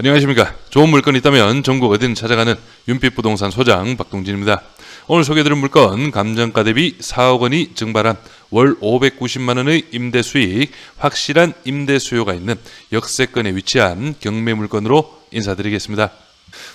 안녕하십니까. 좋은 물건이 있다면 전국 어디든 찾아가는 윤빛부동산 소장 박동진입니다. 오늘 소개해드릴 물건, 감정가 대비 4억 원이 증발한 월 590만 원의 임대 수익, 확실한 임대 수요가 있는 역세권에 위치한 경매 물건으로 인사드리겠습니다.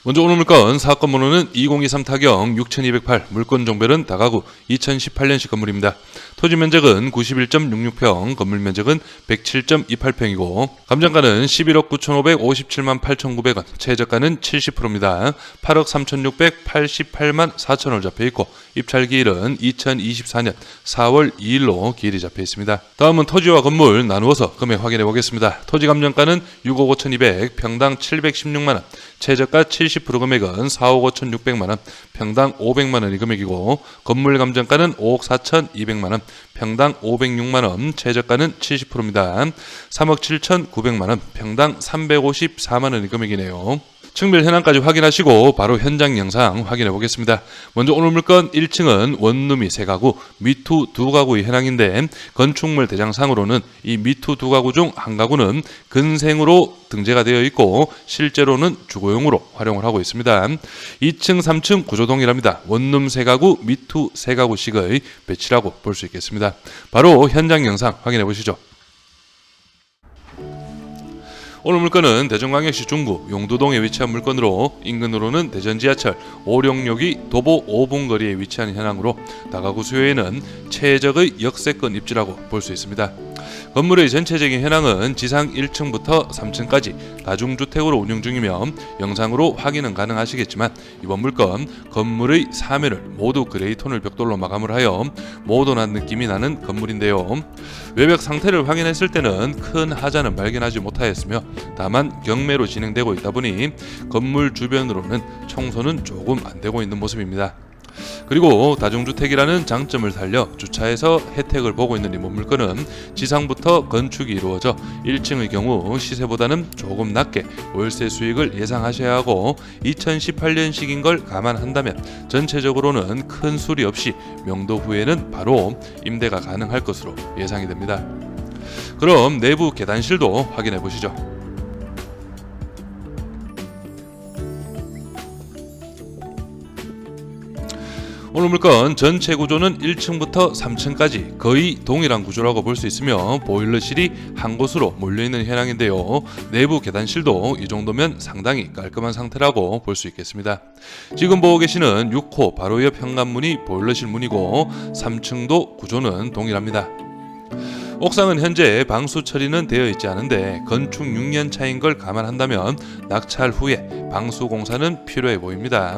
먼저 오늘 물건 사건 번호는 2023 타경 6208, 물건 종별은 다가구 2018년식 건물입니다. 토지 면적은 91.66평, 건물 면적은 107.28평이고 감정가는 11억 9,557만 8,900원, 최저가는 70%입니다. 8억 3,688만 4천원 잡혀있고 입찰 기일은 2024년 4월 2일로 기일이 잡혀있습니다. 다음은 토지와 건물 나누어서 금액 확인해 보겠습니다. 토지 감정가는 6억 5,200, 평당 716만원, 최저가 70% 금액은 4억 5,600만원, 평당 500만원이 금액이고 건물 감정가는 5억 4,200만원, 평당 506만원, 최저가는 70%입니다. 3억 7,900만원, 평당 354만원이 금액이네요. 층별 현황까지 확인하시고 바로 현장 영상 확인해 보겠습니다. 먼저 오늘 물건 1층은 원룸이 3가구, 미투 2가구의 현황인데 건축물 대장상으로는 이 미투 2가구 중 한 가구는 근생으로 등재가 되어 있고 실제로는 주거용으로 활용을 하고 있습니다. 2층, 3층 구조 동일합니다. 원룸 3가구, 미투 3가구씩의 배치라고 볼 수 있겠습니다. 바로 현장 영상 확인해 보시죠. 오늘 물건은 대전광역시 중구 용두동에 위치한 물건으로 인근으로는 대전지하철 오령역이 도보 5분 거리에 위치한 현황으로 다가구 수요에는 최적의 역세권 입지라고 볼 수 있습니다. 건물의 전체적인 현황은 지상 1층부터 3층까지 다중주택으로 운영 중이며 영상으로 확인은 가능하시겠지만 이번 물건 건물의 3면을 모두 그레이톤을 벽돌로 마감을 하여 모던한 느낌이 나는 건물인데요. 외벽 상태를 확인했을 때는 큰 하자는 발견하지 못하였으며 다만 경매로 진행되고 있다 보니 건물 주변으로는 청소는 조금 안 되고 있는 모습입니다. 그리고 다중주택이라는 장점을 살려 주차해서 혜택을 보고 있는 이번 물건은 지상부터 건축이 이루어져 1층의 경우 시세보다는 조금 낮게 월세 수익을 예상하셔야 하고 2018년식인 걸 감안한다면 전체적으로는 큰 수리 없이 명도 후에는 바로 임대가 가능할 것으로 예상이 됩니다. 그럼 내부 계단실도 확인해 보시죠. 오늘 물건 전체 구조는 1층부터 3층까지 거의 동일한 구조라고 볼 수 있으며 보일러실이 한 곳으로 몰려있는 현황인데요. 내부 계단실도 이 정도면 상당히 깔끔한 상태라고 볼 수 있겠습니다. 지금 보고 계시는 6호 바로 옆 현관문이 보일러실 문이고 3층도 구조는 동일합니다. 옥상은 현재 방수 처리는 되어 있지 않은데 건축 6년 차인 걸 감안한다면 낙찰 후에 방수 공사는 필요해 보입니다.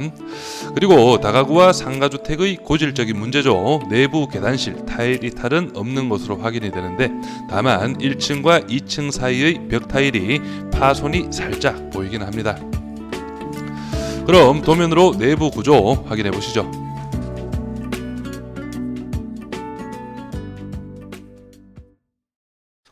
그리고 다가구와 상가주택의 고질적인 문제죠. 내부 계단실 타일 이탈은 없는 것으로 확인이 되는데 다만 1층과 2층 사이의 벽 타일이 파손이 살짝 보이긴 합니다. 그럼 도면으로 내부 구조 확인해 보시죠.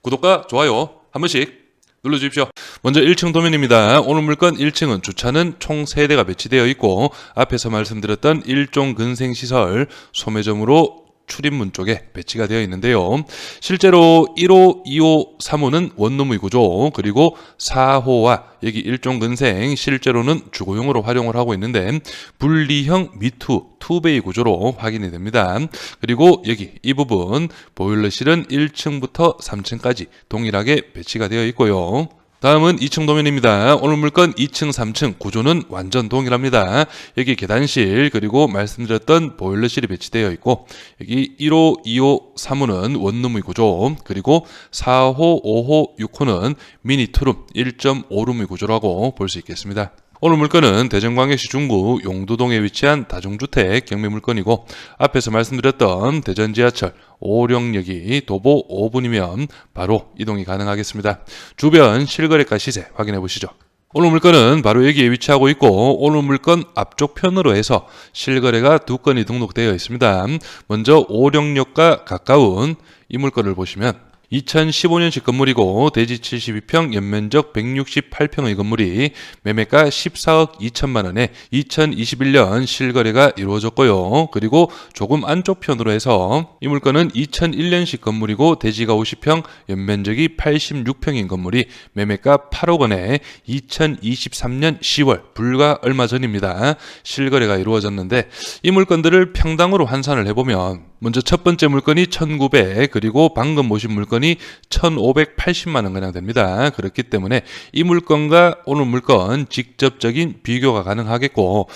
구독과 좋아요 한 번씩 눌러주십시오. 먼저 1층 도면입니다. 오늘 물건 1층은 주차는 총 3대가 배치되어 있고 앞에서 말씀드렸던 1종 근생시설 소매점으로 출입문 쪽에 배치가 되어 있는데요. 실제로 1호, 2호, 3호는 원룸의 구조, 그리고 4호와 여기 1종 근생 실제로는 주거용으로 활용을 하고 있는데 분리형 미투 2베이 구조로 확인이 됩니다. 그리고 여기 이 부분 보일러실은 1층부터 3층까지 동일하게 배치가 되어 있고요. 다음은 2층 도면입니다. 오늘 물건 2층, 3층 구조는 완전 동일합니다. 여기 계단실 그리고 말씀드렸던 보일러실이 배치되어 있고 여기 1호, 2호, 3호는 원룸의 구조 그리고 4호, 5호, 6호는 미니 투룸 1.5룸의 구조라고 볼 수 있겠습니다. 오늘 물건은 대전광역시 중구 용두동에 위치한 다중주택 경매 물건이고 앞에서 말씀드렸던 대전지하철 오령역이 도보 5분이면 바로 이동이 가능하겠습니다. 주변 실거래가 시세 확인해 보시죠. 오늘 물건은 바로 여기에 위치하고 있고 오늘 물건 앞쪽 편으로 해서 실거래가 2건이 등록되어 있습니다. 먼저 오령역과 가까운 이 물건을 보시면 2015년식 건물이고 대지 72평, 연면적 168평의 건물이 매매가 14억 2천만 원에 2021년 실거래가 이루어졌고요. 그리고 조금 안쪽 편으로 해서 이 물건은 2001년식 건물이고 대지가 50평, 연면적이 86평인 건물이 매매가 8억 원에 2023년 10월 불과 얼마 전입니다. 실거래가 이루어졌는데 이 물건들을 평당으로 환산을 해보면 먼저 첫 번째 물건이 1900 그리고 방금 보신 물건이 1580만 원가량 됩니다. 그렇기 때문에 이 물건과 오늘 물건 직접적인 비교가 가능하겠고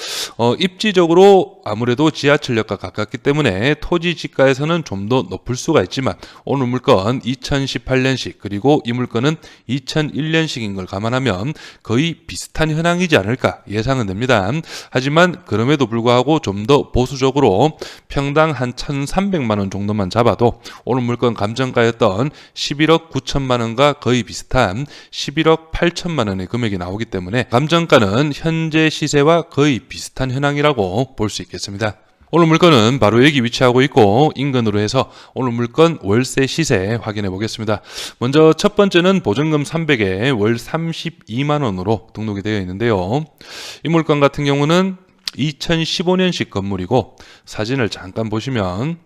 입지적으로 아무래도 지하철역과 가깝기 때문에 토지 지가에서는 좀 더 높을 수가 있지만 오늘 물건 2018년식 그리고 이 물건은 2001년식인 걸 감안하면 거의 비슷한 현황이지 않을까 예상은 됩니다. 하지만 그럼에도 불구하고 좀 더 보수적으로 평당 한 1,300만 원 정도만 잡아도 오늘 물건 감정가였던 11억 9천만 원과 거의 비슷한 11억 8천만 원의 금액이 나오기 때문에 감정가는 현재 시세와 거의 비슷한 현황이라고 볼 수 있겠습니다. 오늘 물건은 바로 여기 위치하고 있고 인근으로 해서 오늘 물건 월세 시세 확인해 보겠습니다. 먼저 첫 번째는 보증금 300에 월 32만 원으로 등록이 되어 있는데요. 이 물건 같은 경우는 2015년식 건물이고 사진을 잠깐 보시면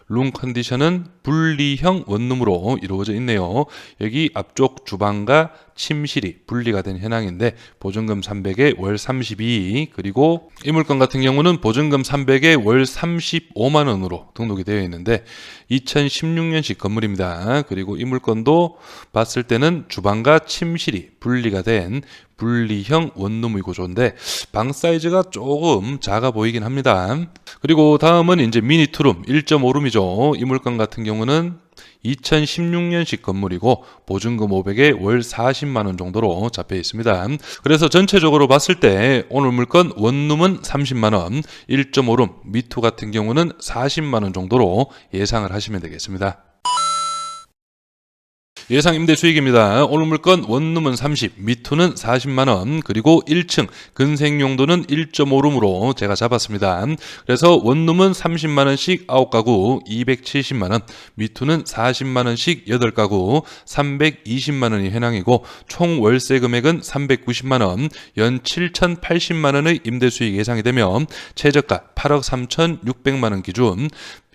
룸 컨디션은 분리형 원룸으로 이루어져 있네요. 여기 앞쪽 주방과 침실이 분리가 된 현황인데 보증금 300에 월 32 그리고 이 물건 같은 경우는 보증금 300에 월 35만 원으로 등록이 되어 있는데 2016년식 건물입니다. 그리고 이 물건도 봤을 때는 주방과 침실이 분리가 된 분리형 원룸의 구조인데 방 사이즈가 조금 작아 보이긴 합니다. 그리고 다음은 이제 미니 투룸 1.5룸이죠. 이 물건 같은 경우는 2016년식 건물이고 보증금 500에 월 40만 원 정도로 잡혀 있습니다. 그래서 전체적으로 봤을 때 오늘 물건 원룸은 30만 원, 1.5룸 미투 같은 경우는 40만 원 정도로 예상을 하시면 되겠습니다. 예상 임대 수익입니다. 오늘 물건 원룸은 30, 미투는 40만 원, 그리고 1층 근생 용도는 1.5룸으로 제가 잡았습니다. 그래서 원룸은 30만 원씩 9가구 270만 원, 미투는 40만 원씩 8가구 320만 원이 현황이고 총 월세 금액은 390만 원, 연 7,080만 원의 임대 수익 예상이 되며 최저가 8억 3,600만 원 기준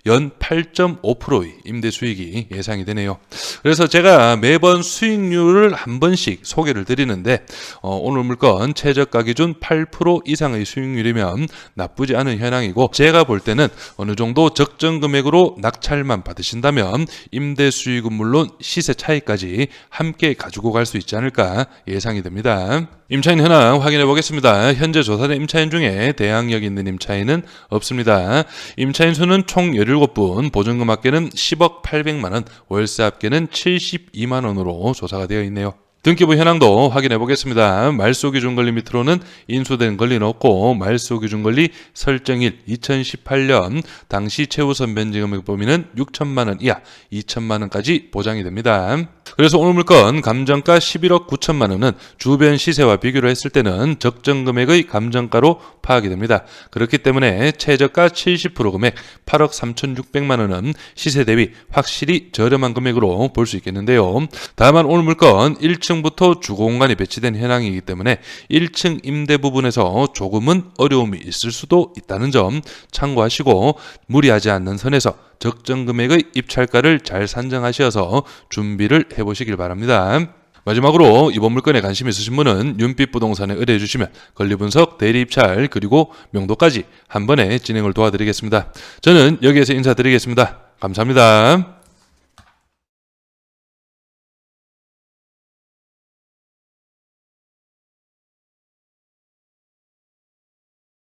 연 8.5%의 임대 수익이 예상이 되네요. 그래서 제가 매번 수익률을 한 번씩 소개를 드리는데 오늘 물건 최저가 기준 8% 이상의 수익률이면 나쁘지 않은 현황이고 제가 볼 때는 어느 정도 적정 금액으로 낙찰만 받으신다면 임대 수익은 물론 시세 차익까지 함께 가지고 갈 수 있지 않을까 예상이 됩니다. 임차인 현황 확인해 보겠습니다. 현재 조사된 임차인 중에 대항력 있는 임차인은 없습니다. 임차인 수는 총 17분, 보증금 합계는 10억 800만 원, 월세 합계는 72만 원으로 조사가 되어 있네요. 등기부 현황도 확인해 보겠습니다. 말소 기준 권리 밑으로는 인수된 권리는 없고 말소 기준 권리 설정일 2018년 당시 최우선 변제금액 범위는 6천만 원 이하 2천만 원까지 보장이 됩니다. 그래서 오늘 물건 감정가 11억 9천만 원은 주변 시세와 비교를 했을 때는 적정 금액의 감정가로 파악이 됩니다. 그렇기 때문에 최저가 70% 금액 8억 3,600만 원은 시세 대비 확실히 저렴한 금액으로 볼 수 있겠는데요. 다만 오늘 물건 1층부터 주거공간이 배치된 현황이기 때문에 1층 임대 부분에서 조금은 어려움이 있을 수도 있다는 점 참고하시고 무리하지 않는 선에서 적정 금액의 입찰가를 잘 산정하셔서 준비를 해보시길 바랍니다. 마지막으로 이번 물건에 관심 있으신 분은 윤빛부동산에 의뢰해 주시면 권리분석, 대리입찰 그리고 명도까지 한 번에 진행을 도와드리겠습니다. 저는 여기에서 인사드리겠습니다. 감사합니다.